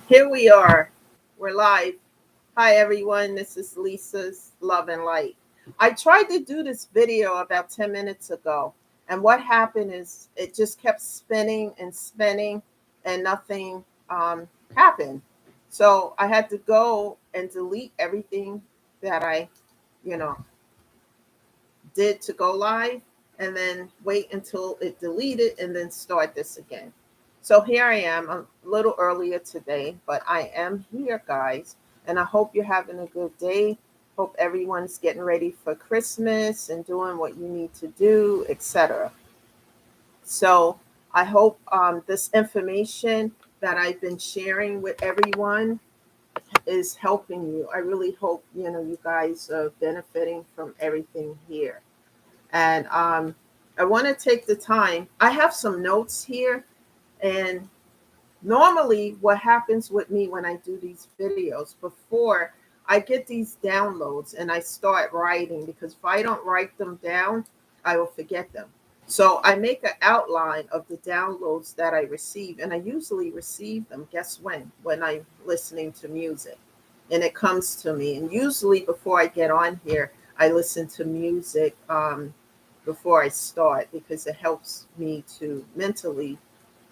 Here we are. We're live. Hi, everyone. This is Lisa's Love and Light. I tried to do this video about 10 minutes ago, and what happened is it just kept spinning and spinning, and nothing happened. So I had to go and delete everything that I, you know, did to go live, and then wait until it deleted and then start this again. So here I am a little earlier today, but I am here, guys, and I hope you're having a good day. Hope everyone's getting ready for Christmas and doing what you need to do, etc. So I hope this information that I've been sharing with everyone is helping you. I really hope you guys are benefiting from everything here. And I want to take the time. I have some notes here, and normally, what happens with me when I do these videos, before I get these downloads and I start writing, because if I don't write them down, I will forget them. So I make an outline of the downloads that I receive, and I usually receive them, guess when? When I'm listening to music and it comes to me. And usually, before I get on here, I listen to music before I start, because it helps me to mentally,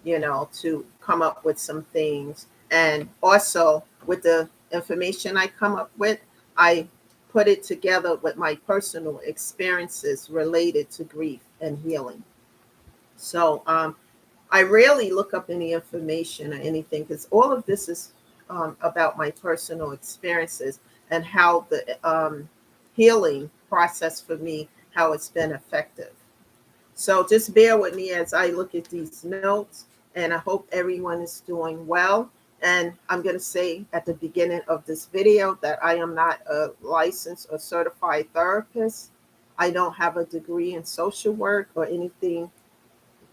to come up with some things. And also, with the information I come up with, I put it together with my personal experiences related to grief and healing. So I rarely look up any information or anything, because all of this is about my personal experiences and how the healing process for me, how it's been effective. So just bear with me as I look at these notes, and I hope everyone is doing well. And I'm going to say at the beginning of this video that I am not a licensed or certified therapist. I don't have a degree in social work or anything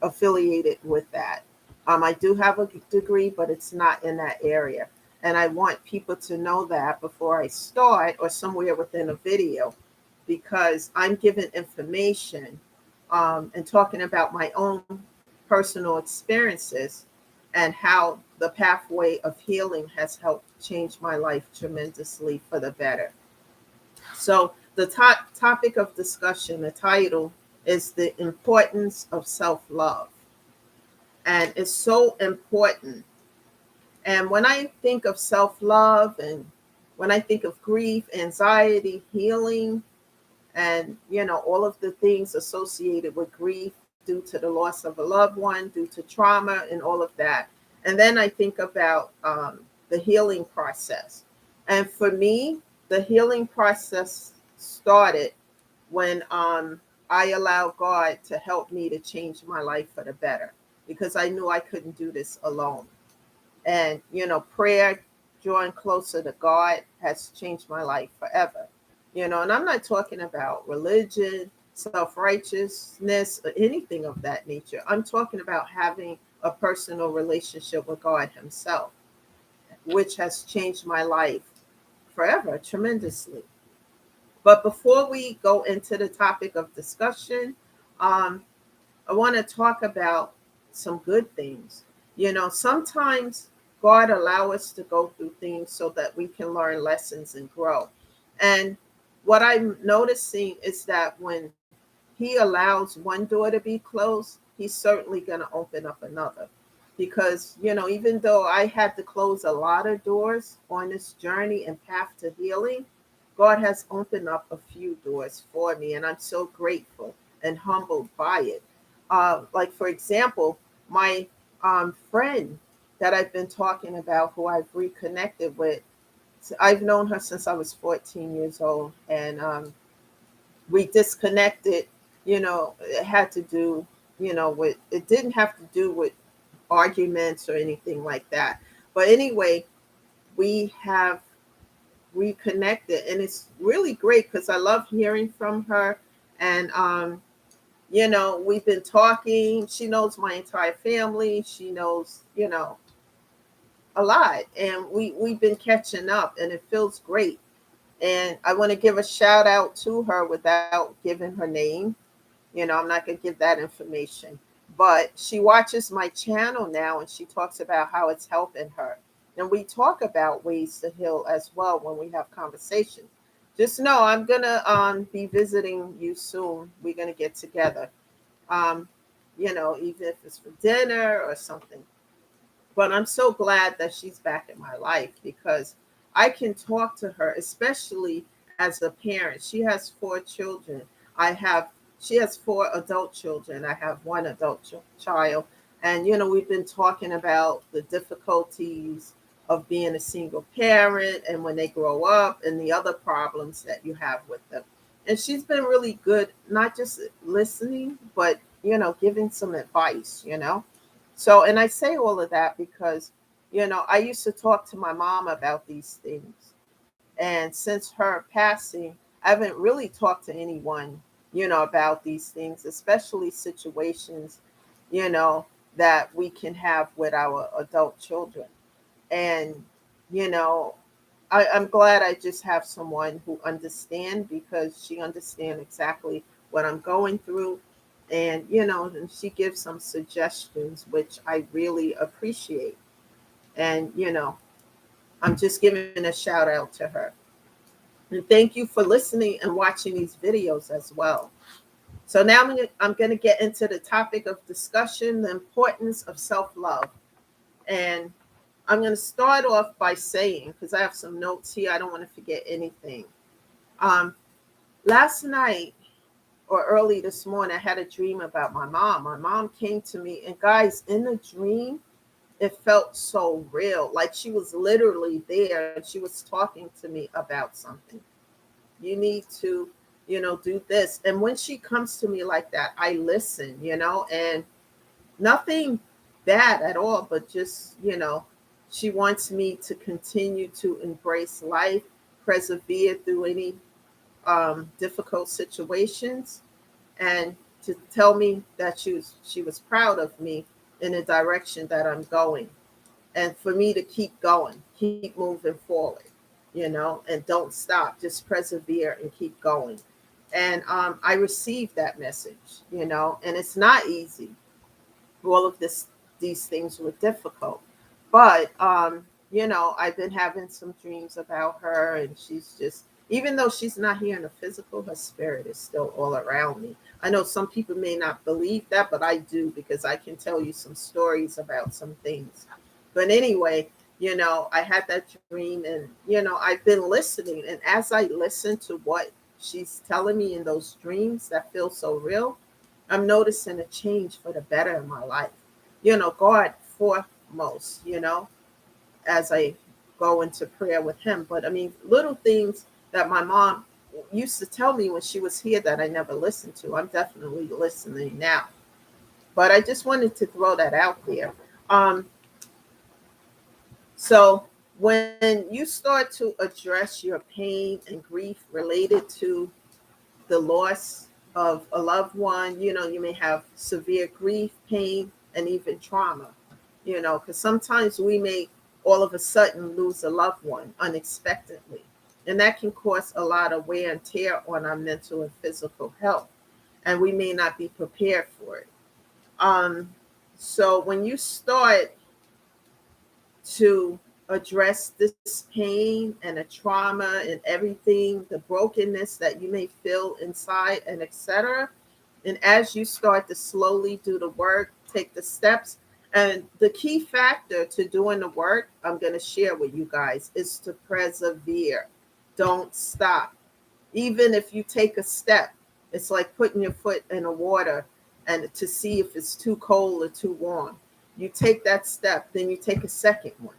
affiliated with that. I do have a degree, but it's not in that area. And I want people to know that before I start, or somewhere within a video, because I'm giving information and talking about my own personal experiences and how the pathway of healing has helped change my life tremendously for the better. So, the topic of discussion, the title, is the importance of self love. And it's so important. And when I think of self love, and when I think of grief, anxiety, healing, and all of the things associated with grief due to the loss of a loved one, due to trauma, and all of that, and then I think about the healing process. And for me, the healing process started when I allowed God to help me to change my life for the better, because I knew I couldn't do this alone. And prayer, drawing closer to God, has changed my life forever. And I'm not talking about religion, self-righteousness, or anything of that nature. I'm talking about having a personal relationship with God himself, which has changed my life forever tremendously. But before we go into the topic of discussion, um, I want to talk about some good things. Sometimes God allow us to go through things so that we can learn lessons and grow. And what I'm noticing is that when he allows one door to be closed, he's certainly going to open up another. Because, even though I had to close a lot of doors on this journey and path to healing, God has opened up a few doors for me. And I'm so grateful and humbled by it. Like, for example, my friend that I've been talking about, who I've reconnected with, I've known her since I was 14 years old. And we disconnected. It had to do, with, it didn't have to do with arguments or anything like that. But anyway, we have reconnected, and it's really great because I love hearing from her. And we've been talking. She knows my entire family. She knows, a lot, and we've been catching up, and it feels great. And I want to give a shout out to her without giving her name. I'm not going to give that information. But she watches my channel now, and she talks about how it's helping her. and we talk about ways to heal as well when we have conversations. Just know I'm gonna be visiting you soon. We're gonna get together. Um, even if it's for dinner or something. But I'm so glad that she's back in my life because I can talk to her, especially as a parent. She has four children. I have she has four adult children. I have one adult child. And we've been talking about the difficulties of being a single parent and when they grow up and the other problems that you have with them. And she's been really good, not just listening, but giving some advice. So, and I say all of that because, I used to talk to my mom about these things. And since her passing, I haven't really talked to anyone, about these things, especially situations, you know, that we can have with our adult children. And, you know, I'm glad I just have someone who understands because she understands exactly what I'm going through. And she gives some suggestions, which I really appreciate. And, I'm just giving a shout out to her. And thank you for listening and watching these videos as well. So now I'm going to get into the topic of discussion, the importance of self love. And I'm going to start off by saying, because I have some notes here, I don't want to forget anything. Um, Last night or early this morning, I had a dream about my mom. My mom came to me, and guys, in the dream, it felt so real. Like she was literally there and she was talking to me about something. You need to, do this. And when she comes to me like that, I listen, and nothing bad at all, but just, she wants me to continue to embrace life, persevere through any difficult situations, and to tell me that she was proud of me in the direction that I'm going, and for me to keep going, keep moving forward, and don't stop, just persevere and keep going. And I received that message, and it's not easy. All of these things were difficult, but I've been having some dreams about her, and she's just, even though she's not here in the physical, her spirit is still all around me. I know some people may not believe that, but I do, because I can tell you some stories about some things. But anyway, I had that dream, and I've been listening, and as I listen to what she's telling me in those dreams that feel so real, I'm noticing a change for the better in my life. God foremost, as I go into prayer with Him. But I mean, little things that my mom used to tell me when she was here that I never listened to, I'm definitely listening now. But I just wanted to throw that out there. Um, so when you start to address your pain and grief related to the loss of a loved one, you may have severe grief, pain, and even trauma, because sometimes we may all of a sudden lose a loved one unexpectedly. And that can cause a lot of wear and tear on our mental and physical health. And we may not be prepared for it. Um, so when you start to address this pain and the trauma and everything, the brokenness that you may feel inside, and etc. And as you start to slowly do the work, take the steps, and the key factor to doing the work I'm going to share with you guys is to persevere. Don't stop. Even if you take a step, it's like putting your foot in the water and to see if it's too cold or too warm. You take that step, then you take a second one.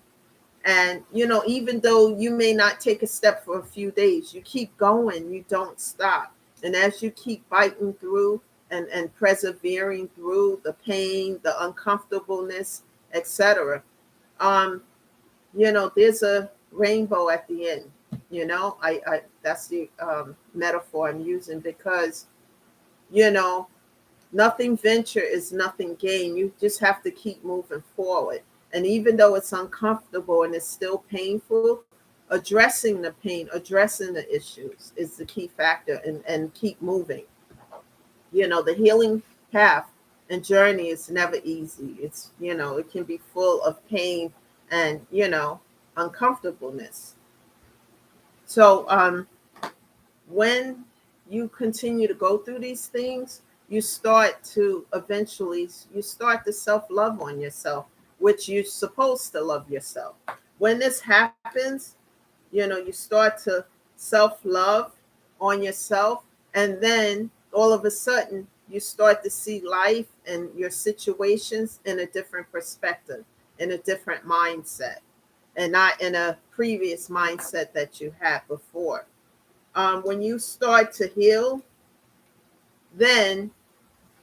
And, even though you may not take a step for a few days, you keep going, you don't stop. And as you keep fighting through and persevering through the pain, the uncomfortableness, etc., um, there's a rainbow at the end. I that's the metaphor I'm using because, you know, nothing venture is nothing gain. You just have to keep moving forward. And even though it's uncomfortable and it's still painful, addressing the pain, addressing the issues is the key factor, and keep moving. The healing path and journey is never easy. It can be full of pain and, uncomfortableness. So when you continue to go through these things, you start to eventually you start to self-love on yourself, which you're supposed to love yourself. When this happens, you start to self-love on yourself, and then all of a sudden you start to see life and your situations in a different perspective, in a different mindset, and not in a previous mindset that you had before. When you start to heal, then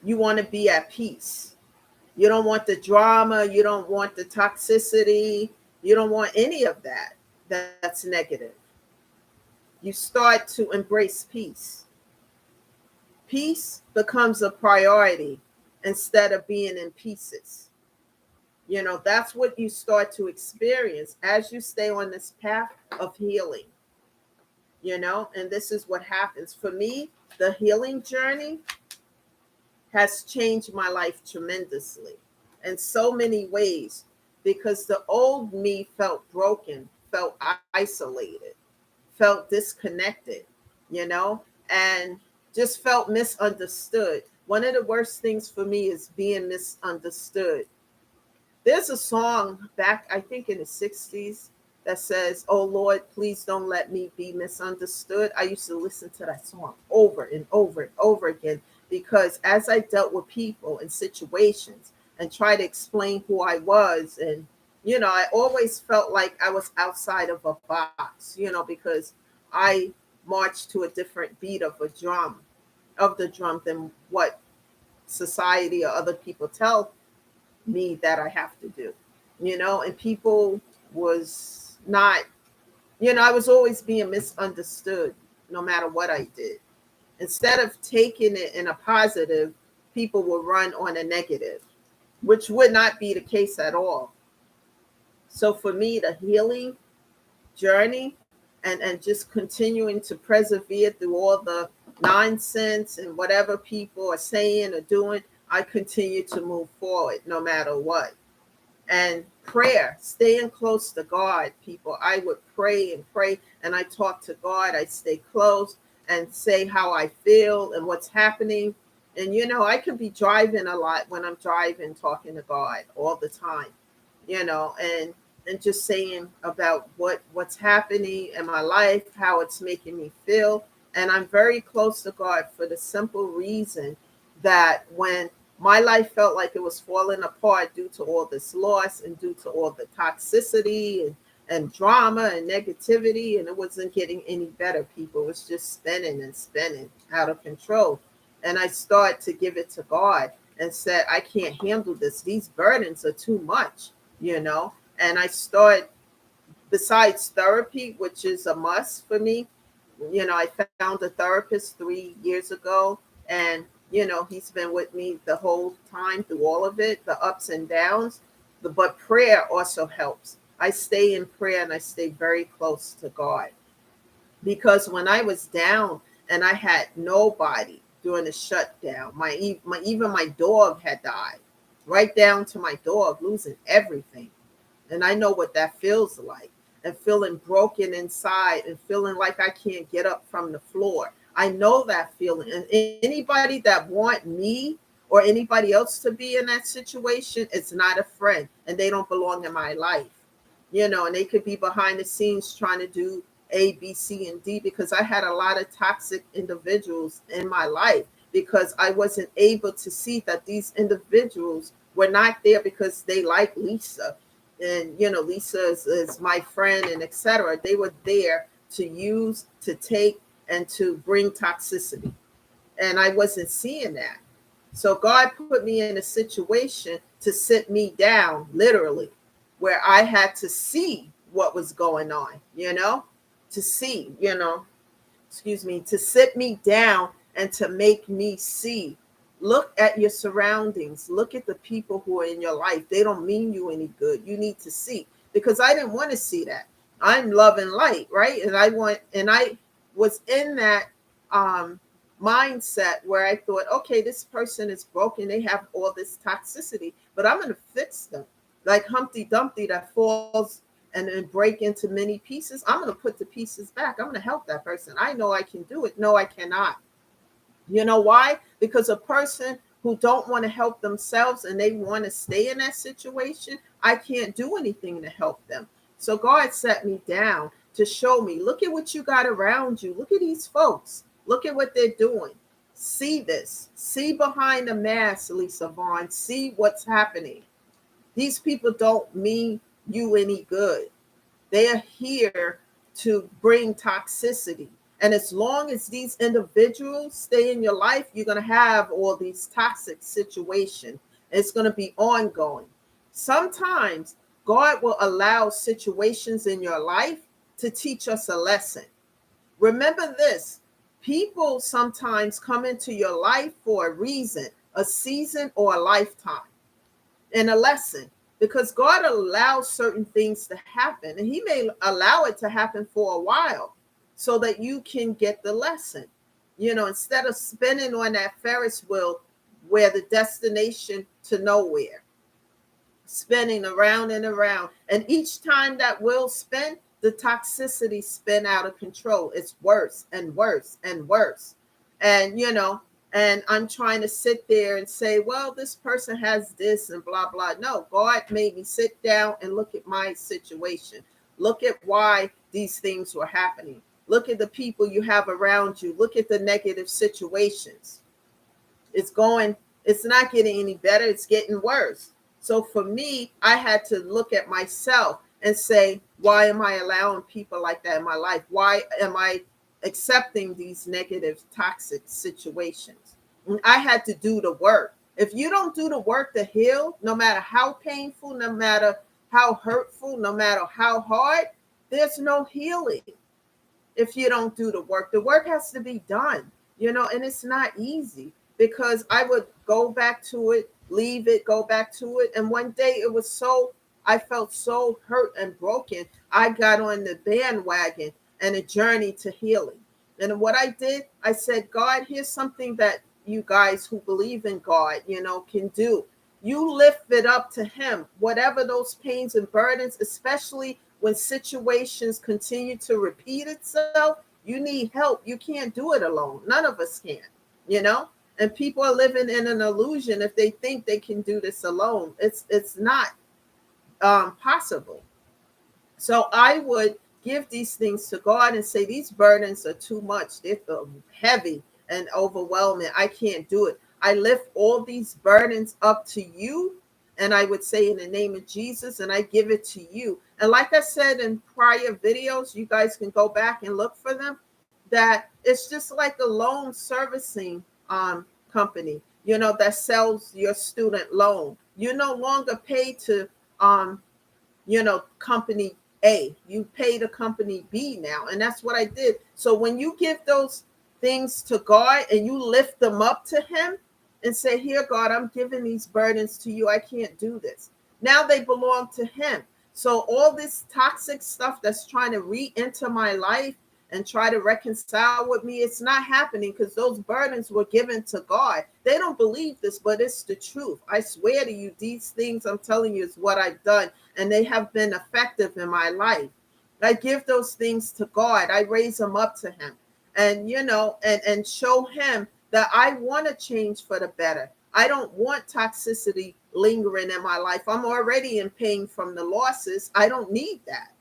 you want to be at peace. You don't want the drama, you don't want the toxicity, you don't want any of that that's negative. You start to embrace peace. Peace becomes a priority instead of being in pieces. That's what you start to experience as you stay on this path of healing. And this is what happens. For me, the healing journey has changed my life tremendously in so many ways, because the old me felt broken, felt isolated, felt disconnected, you know, and just felt misunderstood. One of the worst things for me is being misunderstood. There's a song back, I think in the 60s, that says, "Oh Lord, please don't let me be misunderstood." I used to listen to that song over and over and over again, because as I dealt with people and situations and try to explain who I was, and I always felt like I was outside of a box, because I marched to a different beat of the drum than what society or other people tell me that I have to do, and people was not, I was always being misunderstood no matter what I did. Instead of taking it in a positive, people will run on a negative, which would not be the case at all. So for me, the healing journey, and just continuing to persevere through all the nonsense and whatever people are saying or doing, I continue to move forward no matter what. And prayer, staying close to God, people. I would pray and pray, and I talk to God. I stay close and say how I feel and what's happening. And I could be driving a lot when I'm driving, talking to God all the time, and just saying about what's happening in my life, how it's making me feel. And I'm very close to God for the simple reason that when my life felt like it was falling apart due to all this loss and due to all the toxicity and drama and negativity, and it wasn't getting any better, people. It was just spinning and spinning out of control. And I started to give it to God and said, I can't handle this. These burdens are too much, And I started, besides therapy, which is a must for me, I found a therapist 3 years ago, and he's been with me the whole time through all of it, the ups and downs. But prayer also helps. I stay in prayer and I stay very close to God, because when I was down and I had nobody during the shutdown, my even my dog had died, right down to my dog losing everything. And I know what that feels like, and feeling broken inside and feeling like I can't get up from the floor. I know that feeling. And anybody that want me or anybody else to be in that situation, it's not a friend, and they don't belong in my life. And they could be behind the scenes trying to do A, B, C, and D, because I had a lot of toxic individuals in my life, because I wasn't able to see that these individuals were not there because they like Lisa, and Lisa is my friend, and etc. They were there to use, to take, and to bring toxicity, and I wasn't seeing that. So God put me in a situation to sit me down, literally, where I had to see what was going on, to see, excuse me, to sit me down and to make me see. Look at your surroundings. Look at the people who are in your life. They don't mean you any good. You need to see, because I didn't want to see that. I'm love and light, right? And I was in that um, mindset where I thought, okay, this person is broken. They have all this toxicity, but I'm going to fix them. Like Humpty Dumpty that falls and then break into many pieces, I'm going to put the pieces back. I'm going to help that person. I know I can do it. No, I cannot. You know why? Because a person who don't want to help themselves and they want to stay in that situation, I can't do anything to help them. So God set me down to show me, look at what you got around you. Look at these folks. Look at what they're doing. See this. See behind the mask, Lisa Vaughn. See what's happening. These people don't mean you any good. They are here to bring toxicity. And as long as these individuals stay in your life, you're going to have all these toxic situations. It's going to be ongoing. Sometimes God will allow situations in your life to teach us a lesson. Remember this, people sometimes come into your life for a reason, a season, or a lifetime, and a lesson, because God allows certain things to happen, and He may allow it to happen for a while so that you can get the lesson. You know, instead of spinning on that Ferris wheel where the destination to nowhere, spinning around and around, and each time that wheel spin, the toxicity spin out of control. It's worse and worse and worse. And you know, and I'm trying to sit there and say, well, this person has this and blah blah. No, God made me sit down and look at my situation. Look at why these things were happening. Look at the people you have around you. Look at the negative situations. It's not getting any better, it's getting worse. So for me, I had to look at myself and say, why am I allowing people like that in my life? Why am I accepting these negative, toxic situations? And I had to do the work. If you don't do the work to heal, no matter how painful, no matter how hurtful, no matter how hard, there's no healing. If you don't do the work has to be done, you know, and it's not easy, because I would go back to it, leave it, go back to it. And one day I felt so hurt and broken. I got on the bandwagon and a journey to healing. And what I did, I said, God, here's something that you guys who believe in God, you know, can do. You lift it up to Him, whatever those pains and burdens, especially when situations continue to repeat itself. You need help. You can't do it alone. None of us can, you know. And people are living in an illusion if they think they can do this alone. It's not possible. So I would give these things to God and say, these burdens are too much. They're heavy and overwhelming. I can't do it. I lift all these burdens up to you. And I would say, in the name of Jesus, and I give it to you. And like I said in prior videos, you guys can go back and look for them, that it's just like a loan servicing company, you know, that sells your student loan. You no longer pay to you know, company A. You pay to company B now. And that's what I did. So when you give those things to God and you lift them up to Him and say, here, God, I'm giving these burdens to you. I can't do this. Now they belong to Him. So all this toxic stuff that's trying to re-enter my life and try to reconcile with me, it's not happening, because those burdens were given to God. They don't believe this, but it's the truth. I swear to you, these things I'm telling you is what I've done, and they have been effective in my life. I give those things to God. I raise them up to Him, and you know, and show Him that I want to change for the better. I don't want toxicity lingering in my life. I'm already in pain from the losses. I don't need that.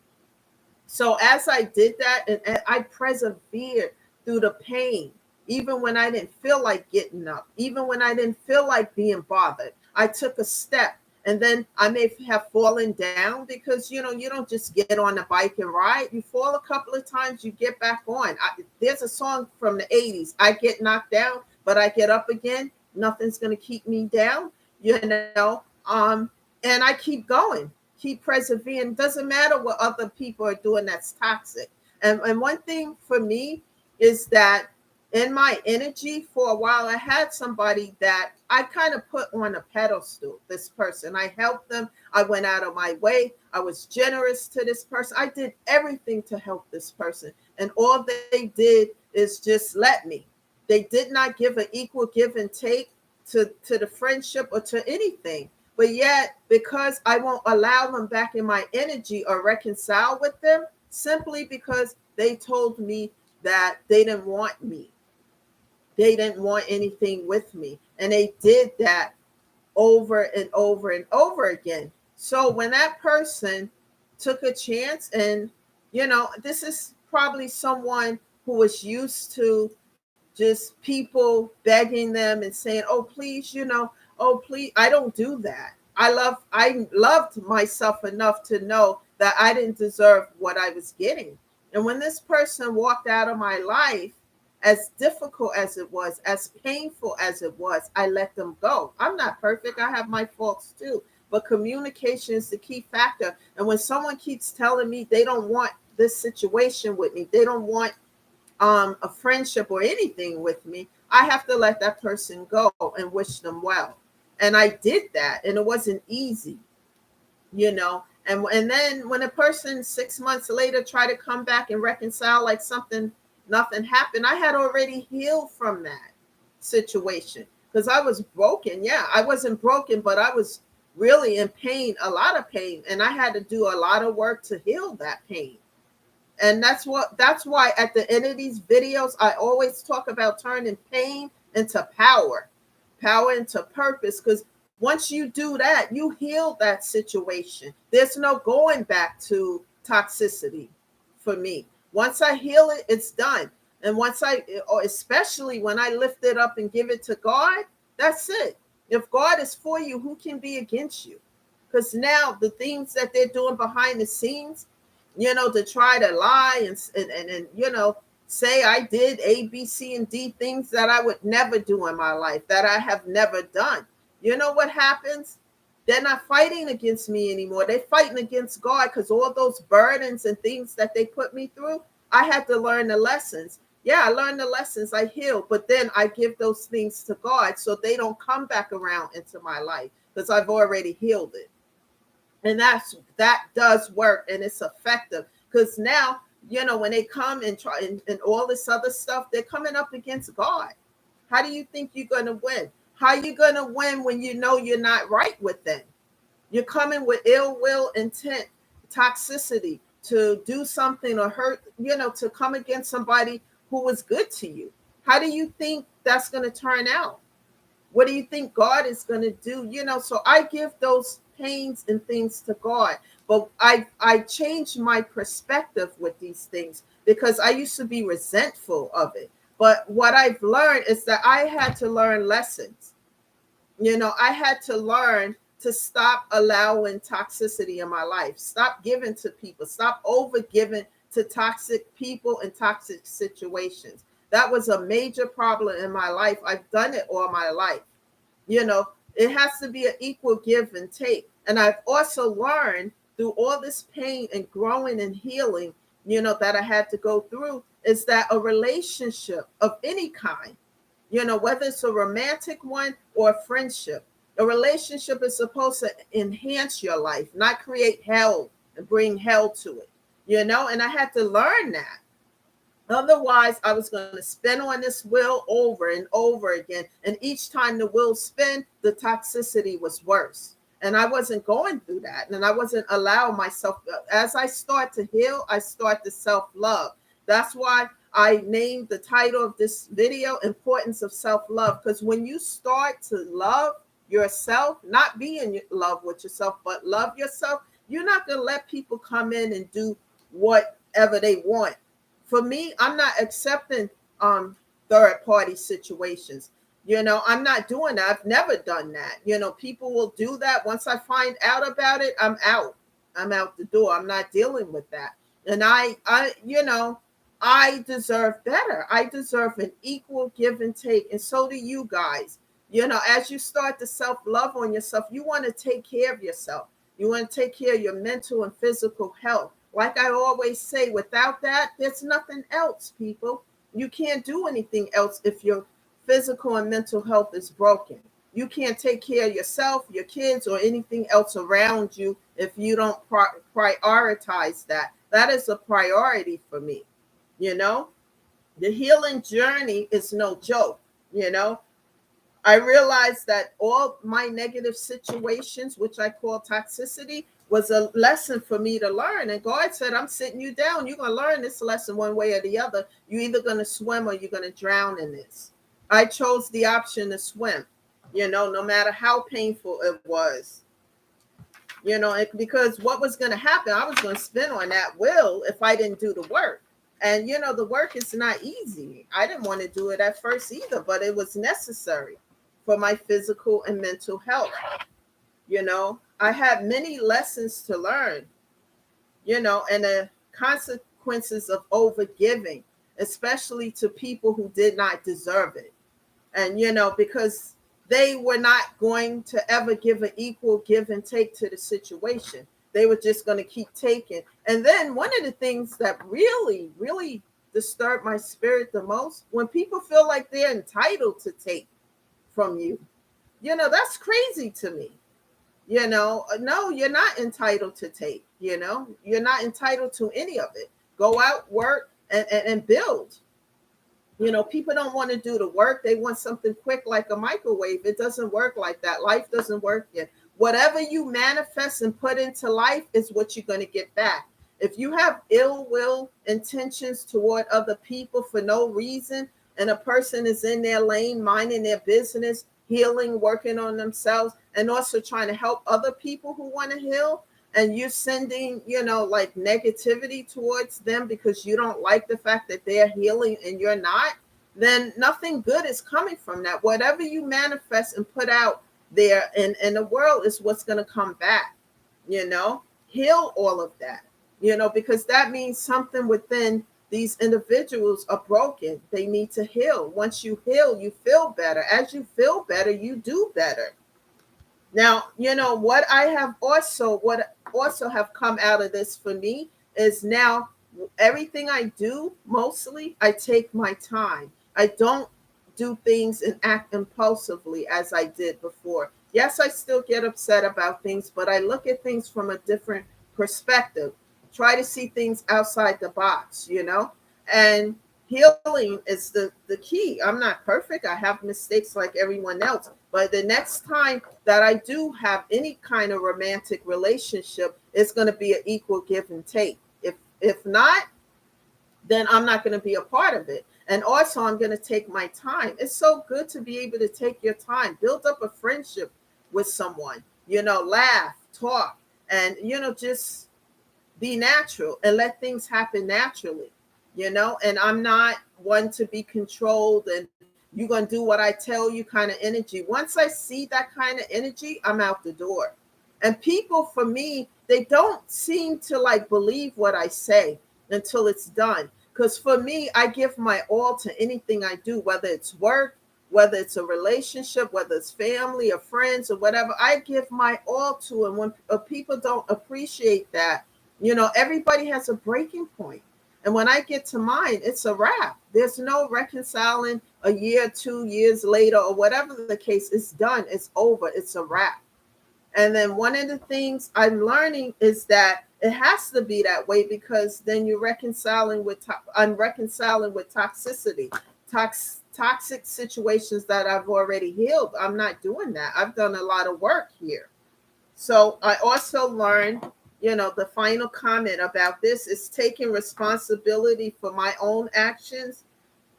So as I did that, and I persevered through the pain, even when I didn't feel like getting up, even when I didn't feel like being bothered, I took a step. And then I may have fallen down, because, you know, you don't just get on the bike and ride. You fall a couple of times, you get back on. There's a song from the 80s, I get knocked down, but I get up again. Nothing's going to keep me down, you know. And I keep going, keep persevering. Doesn't matter what other people are doing that's toxic. And one thing for me is that in my energy, for a while, I had somebody that I kind of put on a pedestal. This person, I helped them. I went out of my way. I was generous to this person. I did everything to help this person. And all they did is just let me. They did not give an equal give and take to the friendship or to anything. But yet, because I won't allow them back in my energy or reconcile with them, simply because they told me that they didn't want me, they didn't want anything with me. And they did that over and over and over again. So when that person took a chance, and this is probably someone who was used to just people begging them and saying, "Oh, please, oh, please." I don't do that. I loved myself enough to know that I didn't deserve what I was getting. And when this person walked out of my life, as difficult as it was, as painful as it was, I let them go. I'm not perfect. I have my faults too. But communication is the key factor. And when someone keeps telling me they don't want this situation with me, they don't want a friendship or anything with me, I have to let that person go and wish them well. And I did that, and it wasn't easy, you know. And then when a person 6 months later try to come back and reconcile like nothing happened, I had already healed from that situation because I was broken. Yeah, I wasn't broken, but I was really in pain, a lot of pain, and I had to do a lot of work to heal that pain. And that's why at the end of these videos, I always talk about turning pain into power into purpose. Because once you do that, you heal that situation. There's no going back to toxicity for me. Once I heal it, it's done. And especially when I lift it up and give it to God, that's it. If God is for you, who can be against you? Because now the things that they're doing behind the scenes, to try to lie and say I did A, B, C, and D things that I would never do in my life, that I have never done. You know what happens? They're not fighting against me anymore. They're fighting against God, because all those burdens and things that they put me through, I had to learn the lessons. Yeah, I learned the lessons. I healed, but then I give those things to God so they don't come back around into my life because I've already healed it. And that does work, and it's effective, because now when they come and try and all this other stuff, they're coming up against God. How do you think you're going to win? How are you going to win when you know you're not right with them? You're coming with ill will, intent, toxicity to do something or hurt, to come against somebody who was good to you. How do you think that's going to turn out? What do you think God is going to do? So I give those pains and things to God. But I changed my perspective with these things, because I used to be resentful of it. But what I've learned is that I had to learn lessons. I had to learn to stop allowing toxicity in my life, stop giving to people, stop over giving to toxic people and toxic situations. That was a major problem in my life. I've done it all my life. It has to be an equal give and take. And I've also learned through all this pain and growing and healing, that I had to go through, is that a relationship of any kind, whether it's a romantic one or a friendship, a relationship is supposed to enhance your life, not create hell and bring hell to it, and I had to learn that. Otherwise, I was going to spin on this wheel over and over again. And each time the wheel spin, the toxicity was worse. And I wasn't going through that. And I wasn't allowing myself. As I start to heal, I start to self-love. That's why I named the title of this video, Importance of Self-Love. Because when you start to love yourself, not be in love with yourself, but love yourself, you're not going to let people come in and do whatever they want. For me, I'm not accepting third party situations. I'm not doing that. I've never done that. People will do that. Once I find out about it, I'm out. I'm out the door. I'm not dealing with that. And I deserve better. I deserve an equal give and take. And so do you guys. As you start to self-love on yourself, you want to take care of yourself. You want to take care of your mental and physical health. Like I always say, without that, there's nothing else, people. You can't do anything else if your physical and mental health is broken. You can't take care of yourself, your kids, or anything else around you if you don't prioritize that. That is a priority for me. The healing journey is no joke. I realized that all my negative situations, which I call toxicity, was a lesson for me to learn. And God said, I'm sitting you down. You're going to learn this lesson one way or the other. You're either going to swim or you're going to drown in this. I chose the option to swim, no matter how painful it was, because what was going to happen, I was going to spin on that will if I didn't do the work. And, the work is not easy. I didn't want to do it at first either, but it was necessary for my physical and mental health. I had many lessons to learn, and the consequences of overgiving, especially to people who did not deserve it. And, because they were not going to ever give an equal give and take to the situation. They were just going to keep taking. And then one of the things that really, really disturbed my spirit the most, when people feel like they're entitled to take from you, that's crazy to me. No, you're not entitled to take, you're not entitled to any of it. Go out, work, and build. People don't want to do the work. They want something quick like a microwave. It doesn't work like that. Life doesn't work yet. Whatever you manifest and put into life is what you're going to get back. If you have ill will intentions toward other people for no reason, and a person is in their lane, minding their business, healing, working on themselves, and also trying to help other people who want to heal, and you're sending, like negativity towards them because you don't like the fact that they're healing and you're not, then nothing good is coming from that. Whatever you manifest and put out there in the world is what's going to come back. Heal all of that, because that means something within these individuals are broken. They need to heal. Once you heal, you feel better. As you feel better, you do better. Now, what also have come out of this for me is now everything I do, mostly I take my time. I don't do things and act impulsively as I did before. Yes, I still get upset about things, but I look at things from a different perspective. Try to see things outside the box, and healing is the key. I'm not perfect. I have mistakes like everyone else. But the next time that I do have any kind of romantic relationship, it's going to be an equal give and take. If not, then I'm not going to be a part of it. And also, I'm going to take my time. It's so good to be able to take your time, build up a friendship with someone, laugh, talk, and, just be natural and let things happen naturally, and I'm not one to be controlled and you're going to do what I tell you kind of energy. Once I see that kind of energy, I'm out the door. And people, for me, they don't seem to like believe what I say until it's done. Because for me, I give my all to anything I do, whether it's work, whether it's a relationship, whether it's family or friends or whatever. I give my all to. And when people don't appreciate that, everybody has a breaking point. And when I get to mine, it's a wrap. There's no reconciling a year, 2 years later, or whatever the case. It's done. It's over. It's a wrap. And then one of the things I'm learning is that it has to be that way, because then you're reconciling with, I'm reconciling with toxicity, toxic situations that I've already healed. I'm not doing that. I've done a lot of work here. So I also learned, the final comment about this is taking responsibility for my own actions.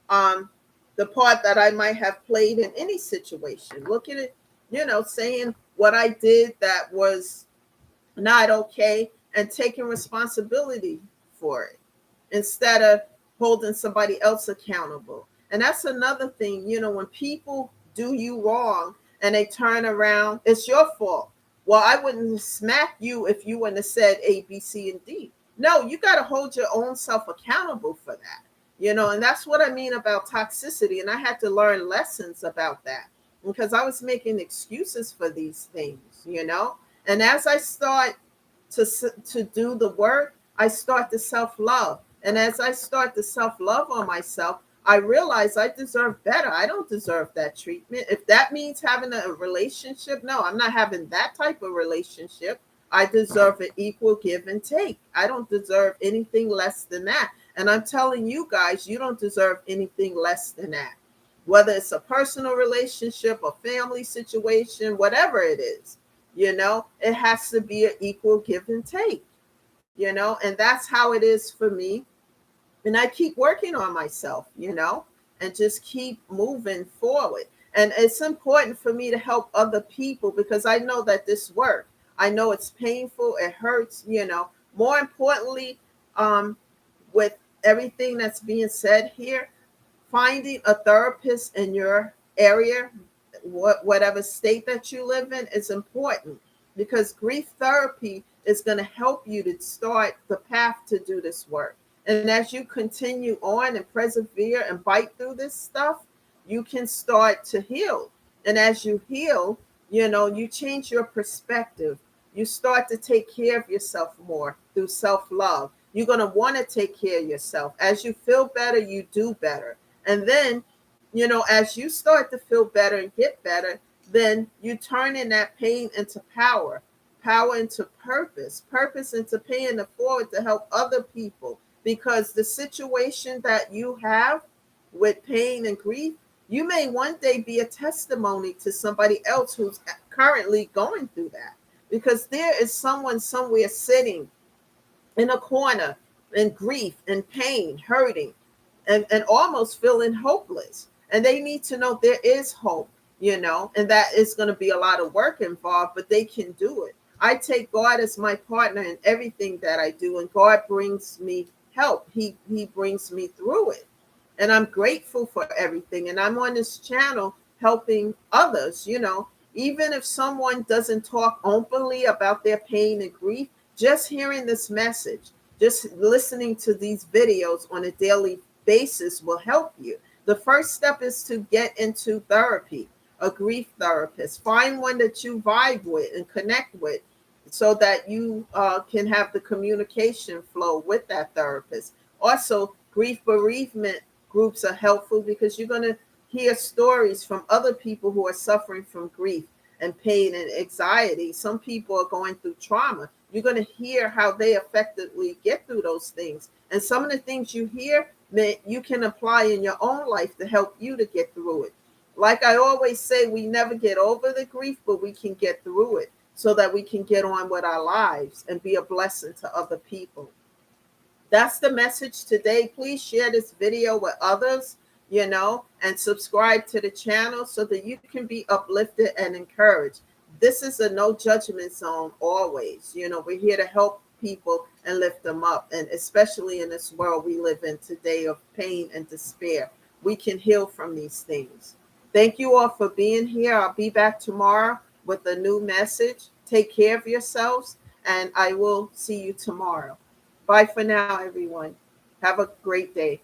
The part that I might have played in any situation. Look at it, saying what I did that was not okay and taking responsibility for it instead of holding somebody else accountable. And that's another thing, when people do you wrong and they turn around, it's your fault. Well, I wouldn't smack you if you wouldn't have said A, B, C, and D. No, you got to hold your own self accountable for that. And that's what I mean about toxicity. And I had to learn lessons about that because I was making excuses for these things, And as I start to do the work, I start to self-love. And as I start to self-love on myself, I realize I deserve better. I don't deserve that treatment. If that means having a relationship, no, I'm not having that type of relationship. I deserve an equal give and take. I don't deserve anything less than that. And I'm telling you guys, you don't deserve anything less than that. whether it's a personal relationship, a family situation, whatever it is, it has to be an equal give and take, and that's how it is for me. And I keep working on myself, and just keep moving forward. And it's important for me to help other people because I know that this work. I know it's painful, it hurts, More importantly, um, with everything that's being said here, finding a therapist in your area, whatever state that you live in, is important because grief therapy is going to help you to start the path to do this work. And as you continue on and persevere and bite through this stuff, you can start to heal. And as you heal, you change your perspective. You start to take care of yourself more through self love. You're going to want to take care of yourself. As you feel better, you do better. And then, as you start to feel better and get better, then you turn in that pain into power, power into purpose, purpose into paying it forward to help other people. Because the situation that you have with pain and grief, you may one day be a testimony to somebody else who's currently going through that. Because there is someone somewhere sitting in a corner in grief and pain, hurting, and almost feeling hopeless. And they need to know there is hope, and that is going to be a lot of work involved, but they can do it. I take God as my partner in everything that I do, and God brings me help. He brings me through it. And I'm grateful for everything. And I'm on this channel helping others, even if someone doesn't talk openly about their pain and grief, just hearing this message, just listening to these videos on a daily basis will help you. The first step is to get into therapy, a grief therapist. Find one that you vibe with and connect with so that you can have the communication flow with that therapist. Also, grief bereavement groups are helpful because you're going to hear stories from other people who are suffering from grief and pain and anxiety. Some people are going through trauma. You're going to hear how they effectively get through those things. And some of the things you hear, you can apply in your own life to help you to get through it. Like I always say, we never get over the grief, but we can get through it so that we can get on with our lives and be a blessing to other people. That's the message today. Please share this video with others, and subscribe to the channel so that you can be uplifted and encouraged. This is a no judgment zone always. We're here to help people and lift them up. And especially in this world we live in today of pain and despair, we can heal from these things. Thank you all for being here. I'll be back tomorrow with a new message. Take care of yourselves, and I will see you tomorrow. Bye for now, everyone. Have a great day.